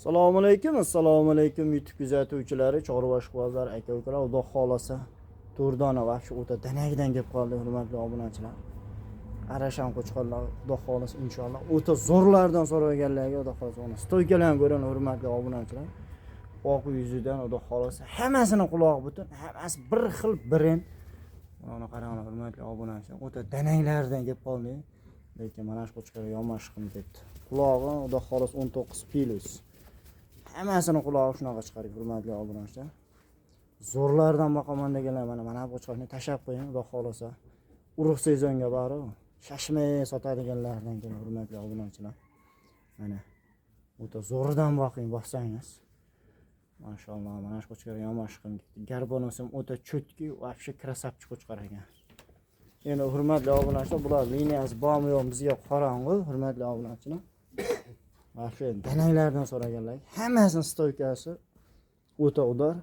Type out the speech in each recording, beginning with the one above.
Assalomu alaykum YouTube kuzatuvchilari, chorva ishqibozlar, aka-ukalar, Xudo xolasa to'rdona va shu o'ta danakdan kelib qoldi, hurmatli obunachilar. Arasham qo'chqorlar, Xudo xolasa inshaalloh o'ta zo'rlardan so'raganlarga Xudo xolasa uni stoykalarni ko'ring, hurmatli obunachilar. Oq yuzidan Xudo xolasa hammasini quloq butun, hammasi bir xil birin. Mana qaranglar, hurmatli obunachilar, o'ta danaklardan kelib qoldi. Lekin mana shu qo'chqorga yomash qilib ketdi. Qulog'i Xudo xolasa 19 plus. Hammasini qulog'i shunaqa chiqarib, hurmatli obunachilar. Zo'rlardan boqaman deganlar mana bu qo'chqorni tashab qo'ying, Xudo xolasa. Urug' sezonga bari shashmay sotadiganlardan keyin, hurmatli obunachilar. Mana o'ta zo'ridan boqing, bossangiz. Mashalloh, mana shu qo'chqorga yomash qilib ketdi. Garbonosim o'ta cho'tki, вообще krasavchi qo'chqor ekan. Endi hurmatli obunachilar, bular liniyasi bormi yo'q bizga qorong'i, hurmatli obunachilar. Вообще danaklardan so'raganlar, hammasini stoykasi o'ta udor.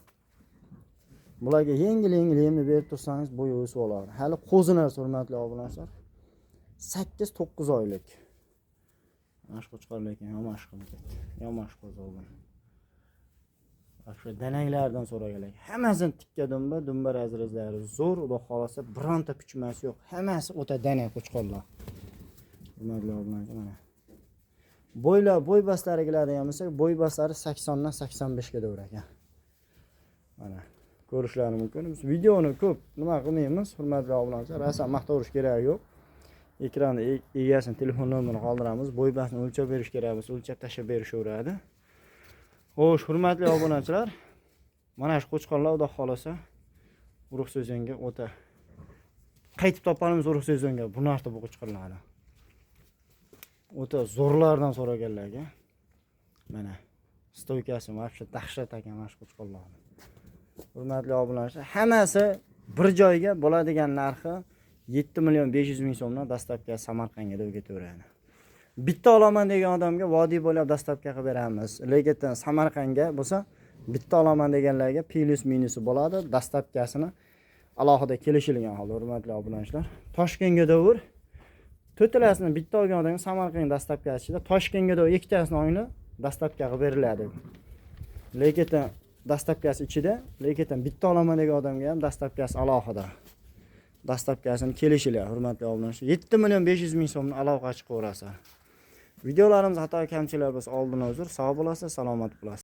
Bularga yengil yemni berib tursangiz bo'yi o'sib oladi. Hali qo'zinar, hurmatli obunachilar. 8-9 oylik. Mana shu qo'chqor lekin yomash qilib ketdi. Yomash qo'zg'olgan. Shu danaklardan so'raganlar. Hammasini tikka dumba razrezlari zo'r, Xudo xolasa bironta pichmasi yo'q. Hammasi o'ta danak qo'chqorlar. Hurmatli obunachilar, mana. Bo'y baslariga ham bo'lsa, bo'y baslari 80 dan 85 ga davr ekan. Mana ko'rishlaringiz mumkin. Biz videoni ko'p nima qilmaymiz, hurmatli obunachilar. Rasm maqtavish keragi yo'q. Ekranda egasini telefon nomerini qoldiramiz. Bo'y basni o'lchab berish kerak bo'lsa, o'lchab tashab berishaveradi. Xo'sh, hurmatli obunachilar, mana shu qo'chqorlar Xudo xolasa urug' sezonga o'ta qaytib topamiz, urug' sezonga bu narsa bu qo'chqorlarni. O'ta zo'rlardan so'raganlarga mana stoykasi вообще dahshat ekan mana shu qo'chqorlarni. Hurmatli obunachilar, hammasi bir joyga bo'ladigan narxi 7.500.000 so'mdan dastlabki Samarqandga deb ketaveradi. Bitta olaman degan odamga vodiy bo'ylab dastlabki qilib beramiz. Lekin Samarqandga bo'lsa, bitta olaman deganlarga plus minusi bo'ladi. Dastlabkasini alohida kelishilgan holda, hurmatli obunachilar. Toshkentga davr to'rtalasini bitta olgan odamga Samarqand dastlabkasi ichida, Toshkentga davr ikkitasini oyni dastlabki qilib beriladi. Lekin dastlabkasi ichida, lekin bitta olaman degan odamga ham dastlabkasi alohida. Dastlabkasini kelishilgan, hurmatli obunachilar. 7.500.000 so'mni aloqa chiqaverasiz. Videolarimiz xato kamchiliklar bo'lsa oldin uzr, sog' bo'lasiz, salomat bo'lasiz.